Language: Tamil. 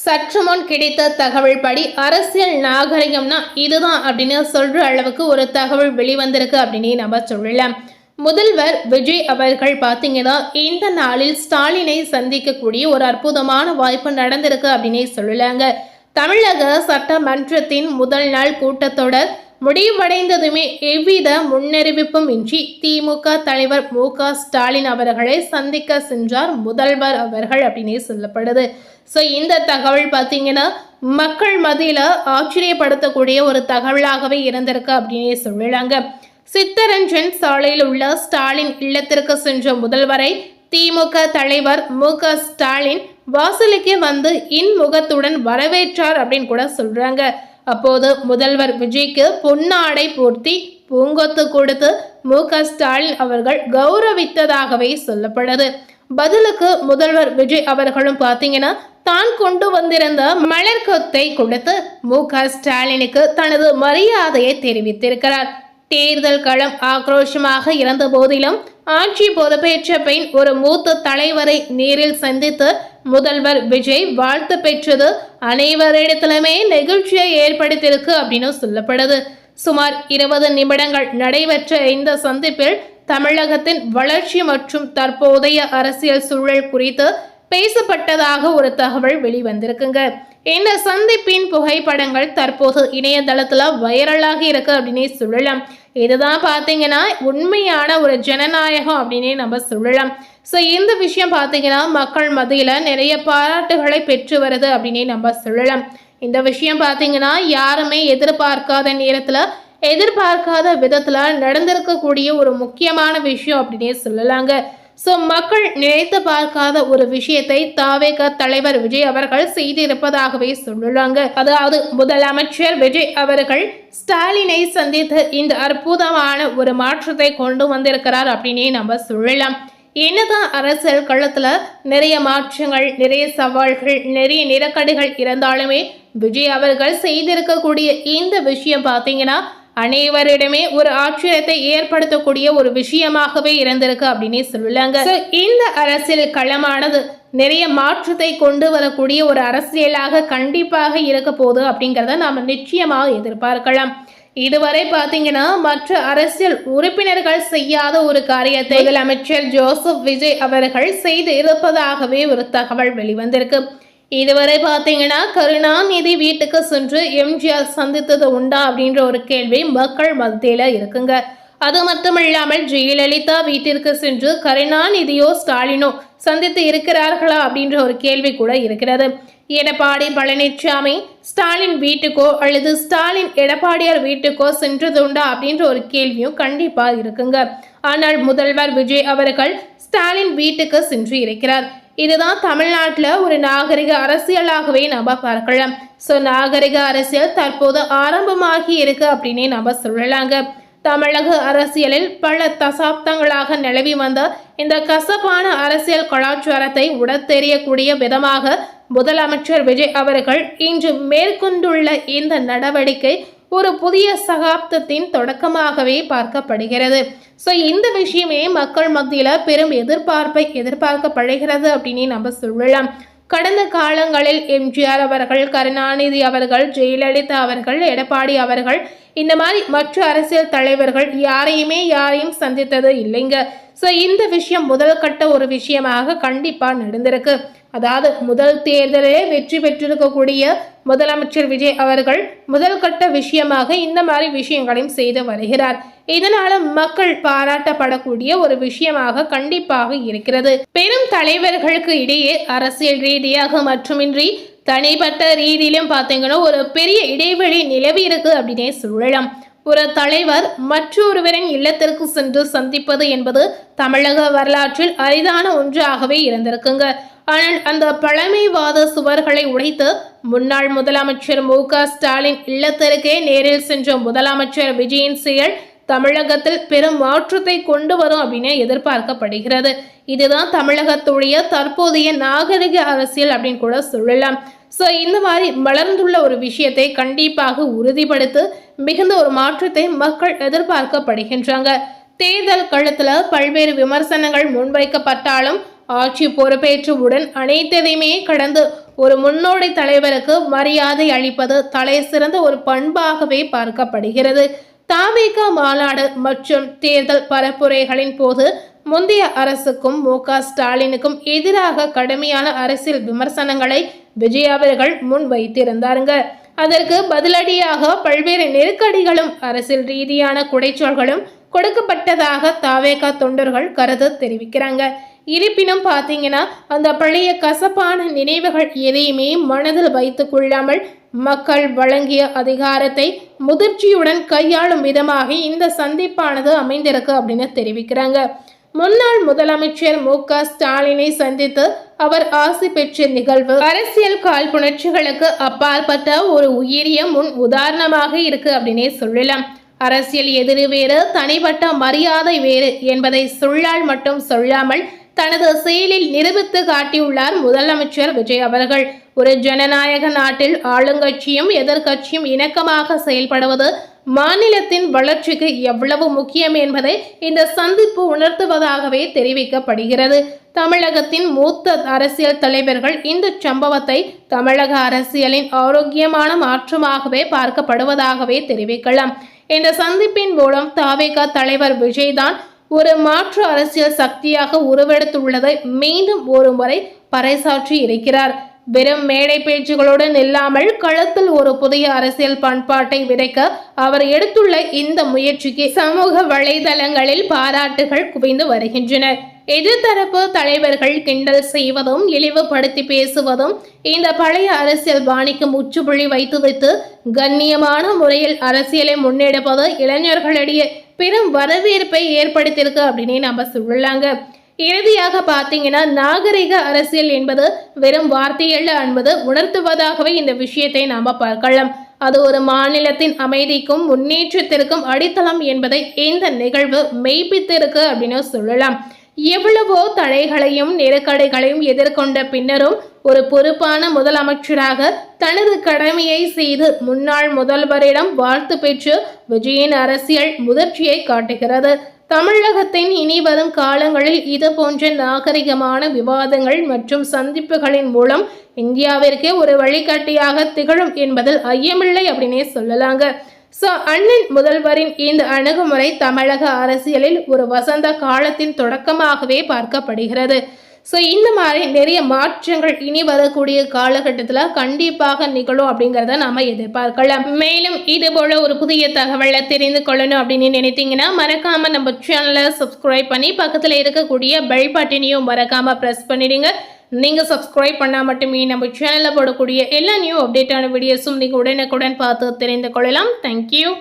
சற்று முன் கிடைத்த தகவல் படி அரசியல் நாகரிகம்னா இதுதான் அப்படின்னு சொல்ற அளவுக்கு ஒரு தகவல் வெளிவந்திருக்கு அப்படின்னு நம்ம சொல்லலாம். முதல்வர் விஜய் அவர்கள் பார்த்தீங்கன்னா இந்த நாளில் ஸ்டாலினை சந்திக்கக்கூடிய ஒரு அற்புதமான வாய்ப்பு நடந்திருக்கு அப்படின்னே சொல்லலாங்க. தமிழக சட்டமன்றத்தின் முதல் நாள் கூட்டத்தொடர் முடிவடைந்ததுமே எவ்வித முன்னறிவிப்பும் இன்றி திமுக தலைவர் மு.க. ஸ்டாலின் அவர்களை சந்திக்க சென்றார் முதல்வர் அவர்கள் அப்படின்னே சொல்லப்படுது. ஸோ இந்த தகவல் பார்த்தீங்கன்னா மக்கள் மத்தியில் ஆச்சரியப்படுத்தக்கூடிய ஒரு தகவலாகவே இருந்திருக்கு அப்படின்னே சொல்லலாங்க. சித்தரஞ்சன் சாலையில் உள்ள ஸ்டாலின் இல்லத்திற்கு சென்ற முதல்வரை திமுக தலைவர் மு.க. ஸ்டாலின் வாசலுக்கே வந்து இன்முகத்துடன் வரவேற்றார் அப்படின்னு கூட சொல்றாங்க. அப்போது முதல்வர் விஜய்க்கு பொன்னாடை போர்த்தி பூங்கொத்து கொடுத்து மு.க. ஸ்டாலின் அவர்கள் கௌரவித்ததாகவே சொல்லப்படுது. பதிலுக்கு முதல்வர் விஜய் அவர்களும் பார்த்தீங்கன்னா தான் கொண்டு வந்திருந்த மலர் கொத்தை கொடுத்து மு.க. ஸ்டாலினுக்கு தனது மரியாதையை தெரிவித்திருக்கிறார். தேர்தல் களம் ஆக்ரோஷமாக இருந்த போதிலும் ஆட்சி பொறுப்பேற்ற பின் ஒரு மூத்த தலைவரை நேரில் சந்தித்து முதல்வர் விஜய் வாழ்த்து பெற்றது அனைவரிடத்திலுமே நெகிழ்ச்சியை ஏற்படுத்தியிருக்கு அப்படின்னு சொல்லப்படுது. சுமார் 20 நிமிடங்கள் நடைபெற்ற இந்த சந்திப்பில் தமிழகத்தின் வளர்ச்சி மற்றும் தற்போதைய அரசியல் சூழல் குறித்து பேசப்பட்டதாக ஒரு தகவல் வெளிவந்திருக்குங்க. இந்த சந்திப்பின் புகைப்படங்கள் தற்போது இணையதளத்துல வைரலாகி இருக்கு அப்படின்னே சொல்லலாம். இதுதான் பார்த்தீங்கன்னா உண்மையான ஒரு ஜனநாயகம் அப்படின்னே நம்ம சொல்லலாம். ஸோ இந்த விஷயம் பார்த்தீங்கன்னா மக்கள் மத்தியில் நிறைய பாராட்டுகளை பெற்று வருது அப்படின்னே நம்ம சொல்லலாம். இந்த விஷயம் பார்த்தீங்கன்னா யாருமே எதிர்பார்க்காத நேரத்தில் எதிர்பார்க்காத விதத்தில் நடந்திருக்கக்கூடிய ஒரு முக்கியமான விஷயம் அப்படின்னே சொல்லலாங்க. ஸோ மக்கள் நினைத்து பார்க்காத ஒரு விஷயத்தை தாவேக தலைவர் விஜய் அவர்கள் செய்திருப்பதாகவே சொல்லலாங்க. அதாவது முதலமைச்சர் விஜய் அவர்கள் ஸ்டாலினை சந்தித்து இந்த அற்புதமான ஒரு மாற்றத்தை கொண்டு வந்திருக்கிறார் அப்படின்னே நம்ம சொல்லலாம். என்னதான் அரசியல் களத்துல நிறைய மாற்றங்கள், நிறைய சவால்கள், நிறைய நெருக்கடிகள் இருந்தாலுமே விஜய் அவர்கள் செய்திருக்கக்கூடிய இந்த விஷயம் பார்த்தீங்கன்னா அனைவரிடமே ஒரு ஆச்சரியத்தை ஏற்படுத்தக்கூடிய ஒரு விஷயமாகவே இருந்திருக்கு அப்படின்னே சொல்லலாங்க. இந்த அரசியல் களமானது நிறைய மாற்றத்தை கொண்டு வரக்கூடிய ஒரு அரசியலாக கண்டிப்பாக இருக்க போகுது அப்படிங்கிறத நாம நிச்சயமாக எதிர்பார்க்கலாம். இதுவரை பார்த்தீங்கன்னா மற்ற அரசியல் உறுப்பினர்கள் செய்யாத ஒரு காரியத்தை முதலமைச்சர் ஜோசப் விஜய் அவர்கள் செய்து இருப்பதாகவே ஒரு தகவல் வெளிவந்திருக்கு. இதுவரை பார்த்தீங்கன்னா கருணாநிதி வீட்டுக்கு சென்று எம்ஜிஆர் சந்தித்தது உண்டா அப்படின்ற ஒரு கேள்வி மக்கள் மத்தியில இருக்குங்க. அது மட்டுமில்லாமல் ஜெயலலிதா வீட்டிற்கு சென்று கருணாநிதியோ ஸ்டாலினோ சந்தித்து இருக்கிறார்களா அப்படின்ற ஒரு கேள்வி கூட இருக்கிறது. எடப்பாடி பழனிசாமி ஸ்டாலின் வீட்டுக்கோ அல்லது ஸ்டாலின் எடப்பாடியார் வீட்டுக்கோ சென்றதுண்டா அப்படின்ற ஒரு கேள்வியும் கண்டிப்பா இருக்குங்க. ஆனால் முதல்வர் விஜய் அவர்கள் ஸ்டாலின் வீட்டுக்கு சென்று இருக்கிறார். இதுதான் தமிழ்நாட்டில் ஒரு நாகரிக அரசியலாகவே நம்ம பார்க்கலாம். ஸோ நாகரிக அரசியல் தற்போது ஆரம்பமாகி இருக்கு அப்படின்னே நம்ம சொல்லலாங்க. தமிழக அரசியலில் பல தசாப்தங்களாக நிலவி வந்த இந்த கசப்பான அரசியல் கலாச்சாரத்தை உடத்தெறியக்கூடிய விதமாக முதலமைச்சர் விஜய் அவர்கள் இன்று மேற்கொண்டுள்ள இந்த நடவடிக்கை ஒரு புதிய சகாப்தத்தின் தொடக்கமாகவே பார்க்கப்படுகிறது. ஸோ இந்த விஷயமே மக்கள் மத்தியில் பெரும் எதிர்பார்க்கப்படுகிறது அப்படின்னு நம்ம சொல்லலாம். கடந்த காலங்களில் எம்ஜிஆர் அவர்கள், கருணாநிதி அவர்கள், ஜெயலலிதா அவர்கள், எடப்பாடி அவர்கள் இந்த மாதிரி மற்ற அரசியல் தலைவர்கள் யாரையும் சந்தித்தது இல்லைங்க. ஸோ இந்த விஷயம் முதல் கட்ட ஒரு விஷயமாக கண்டிப்பாக நடந்திருக்கு. அதாவது முதல் தேர்தலே வெற்றி பெற்றிருக்கக்கூடிய முதலமைச்சர் விஜய் அவர்கள் முதல் கட்ட விஷயமாக இந்த மாதிரி விஷயங்களையும் செய்து வருகிறார். இதனால மக்கள் பாராட்டப்படக்கூடிய ஒரு விஷயமாக கண்டிப்பாக இருக்கிறது. பெரும் தலைவர்களுக்கு இடையே அரசியல் ரீதியாக மட்டுமின்றி தனிப்பட்ட ரீதியிலும் பார்த்தீங்கன்னா ஒரு பெரிய இடைவெளி நிலவி இருக்கு அப்படின்னே சொல்லலாம். ஒரு தலைவர் மற்றொருவரின் இல்லத்திற்கு சென்று சந்திப்பது என்பது தமிழக வரலாற்றில் அரிதான ஒன்றாகவே இருந்திருக்குங்க. ஆனால் அந்த பழமைவாத சுவர்களை உடைத்து முன்னாள் முதலமைச்சர் மு.க. ஸ்டாலின் இல்லத்திற்கே நேரில் சென்ற முதலமைச்சர் விஜயின் செயல் தமிழகத்தில் பெரும் மாற்றத்தை கொண்டு வரும் அப்படின்னு எதிர்பார்க்கப்படுகிறது. இதுதான் தமிழகத்துடைய தற்போதைய நாகரிக அரசியல் அப்படின்னு கூட சொல்லலாம். ஸோ இந்த மாதிரி வளர்ந்துள்ள ஒரு விஷயத்தை கண்டிப்பாக உறுதிப்படுத்த மிகுந்த ஒரு மாற்றத்தை மக்கள் எதிர்பார்க்கப்படுகின்றாங்க. தேர்தல் களத்தில் பல்வேறு விமர்சனங்கள் முன்வைக்கப்பட்டாலும் ஆட்சி பொறுப்பேற்றவுடன் அனைத்தையுமே கடந்து ஒரு முன்னோடி தலைவருக்கு மரியாதை அளிப்பது தலை சிறந்த ஒரு பண்பாகவே பார்க்கப்படுகிறது. தவிக மாநாடு மற்றும் தேர்தல் பரப்புரைகளின் போது முந்தைய அரசுக்கும் மு.க.ஸ்டாலினுக்கும் எதிராக கடுமையான அரசியல் விமர்சனங்களை விஜய் அவர்கள் முன் வைத்திருந்தாருங்க. அதற்கு பதிலடியாக பல்வேறு நெருக்கடிகளும் அரசியல் ரீதியான குடைச்சொல்களும் கொடுக்கப்பட்டதாக தவிக தொண்டர்கள் கருத்து தெரிவிக்கிறாங்க. இருப்பினும் பார்த்தீங்கன்னா அந்த பழைய கசப்பான நினைவுகள் எதையுமே மனதில் வைத்துக் கொள்ளாமல் மக்கள் வழங்கிய அதிகாரத்தை முதிர்ச்சியுடன் கையாளும் விதமாக இந்த சந்திப்பானது அமைந்திருக்கு அப்படின்னு தெரிவிக்கிறாங்க. முன்னாள் முதலமைச்சர் மு.க.ஸ்டாலினை சந்தித்து அவர் ஆசி பெற்ற நிகழ்வு அரசியல் காழ்ப்புணர்ச்சிகளுக்கு அப்பாற்பட்ட ஒரு உயரிய முன் உதாரணமாக இருக்கு அப்படின்னே சொல்லலாம். அரசியல் எதிரி வேறு, தனிப்பட்ட மரியாதை வேறு என்பதை சொல்லால் மட்டும் சொல்லாமல் தனது செயலில் நிரூபித்து காட்டியுள்ளார் முதலமைச்சர் விஜய் அவர்கள். ஒரு ஜனநாயக நாட்டில் ஆளுங்கட்சியும் எதிர்கட்சியும் இணக்கமாக செயல்படுவது மாநிலத்தின் வளர்ச்சிக்கு எவ்வளவு முக்கியம் என்பதை இந்த சந்திப்பு உணர்த்துவதாகவே தெரிவிக்கப்படுகிறது. தமிழகத்தின் மூத்த அரசியல் தலைவர்கள் இந்த சம்பவத்தை தமிழக அரசியலின் ஆரோக்கியமான மாற்றமாகவே பார்க்கப்படுவதாகவே தெரிவிக்கலாம். இந்த சந்திப்பின் மூலம் தவிக தலைவர் விஜய் தான் ஒரு மாற்று அரசியல் சக்தியாக உருவெடுத்துள்ளதை மீண்டும் ஒரு முறை பறைசாற்றி இருக்கிறார். வெறும் மேடை பேச்சுகளோடு நில்லாமல் களத்தில் ஒரு புதிய அரசியல் பண்பாட்டை விதைக்க அவர் எடுத்துள்ள இந்த முயற்சிக்கு சமூக வலைதளங்களில் பாராட்டுகள் குவிந்து வருகின்றன. எதிர்த்தரப்பு தலைவர்கள் கிண்டல் செய்வதும் இழிவுபடுத்தி பேசுவதும் இந்த பழைய அரசியல் பாணிக்கு முற்றுப்புள்ளி வைத்து கண்ணியமான முறையில் அரசியலை முன்னெடுப்பது இளைஞர்களிடையே பெரும் வரவேற்பை ஏற்படுத்தியிருக்கு அப்படின்னு நம்ம சொல்லலாங்க. இறுதியாக பார்த்தீங்கன்னா நாகரிக அரசியல் என்பது வெறும் வார்த்தையல்ல என்பது உணர்த்துவதாகவே இந்த விஷயத்தை நாம பார்க்கலாம். அது ஒரு மாநிலத்தின் அமைதிக்கும் முன்னேற்றத்திற்கும் அடித்தளம் என்பதை இந்த நிகழ்வு மெய்ப்பித்திருக்கு அப்படின்னு சொல்லலாம். எவ்வளவோ தடைகளையும் நெருக்கடிகளையும் எதிர்கொண்ட பின்னரும் ஒரு பொறுப்பான முதலமைச்சராக தனது கடமையை செய்து முன்னாள் முதல்வரிடம் வாழ்த்து பெற்று விஜயின் அரசியல் முதிர்ச்சியை காட்டுகிறது. தமிழகத்தின் இனி வரும் காலங்களில் இது போன்ற நாகரிகமான விவாதங்கள் மற்றும் சந்திப்புகளின் மூலம் இந்தியாவிற்கே ஒரு வழிகாட்டியாக திகழும் என்பதில் ஐயமில்லை அப்படின்னே சொல்லலாங்க. அண்ணன் முதல்வரின் இந்த அணுகுமுறை தமிழக அரசியலில் ஒரு வசந்த காலத்தின் தொடக்கமாகவே பார்க்கப்படுகிறது. இந்த மாதிரி நிறைய மாற்றங்கள் இனி வரக்கூடிய காலகட்டத்தில் கண்டிப்பாக நிகழும் அப்படிங்கிறத நாம எதிர்பார்க்கலாம். மேலும் இது போல ஒரு புதிய தகவலை தெரிந்து கொள்ளணும் அப்படின்னு நினைத்தீங்கன்னா மறக்காம நம்ம சேனலை சப்ஸ்கிரைப் பண்ணி பக்கத்தில் இருக்கக்கூடிய பெல் பட்டனையும் மறக்காம பிரஸ் பண்ணிடுங்க. நீங்க சப்ஸ்கிரைப் பண்ணா மட்டுமே நம்ம சேனல்ல போடக்கூடிய எல்லா நியூ அப்டேட்டான வீடியோஸும் நீங்க உடனுக்குடன் பார்த்து தெரிந்து கொள்ளலாம். தேங்க்யூ.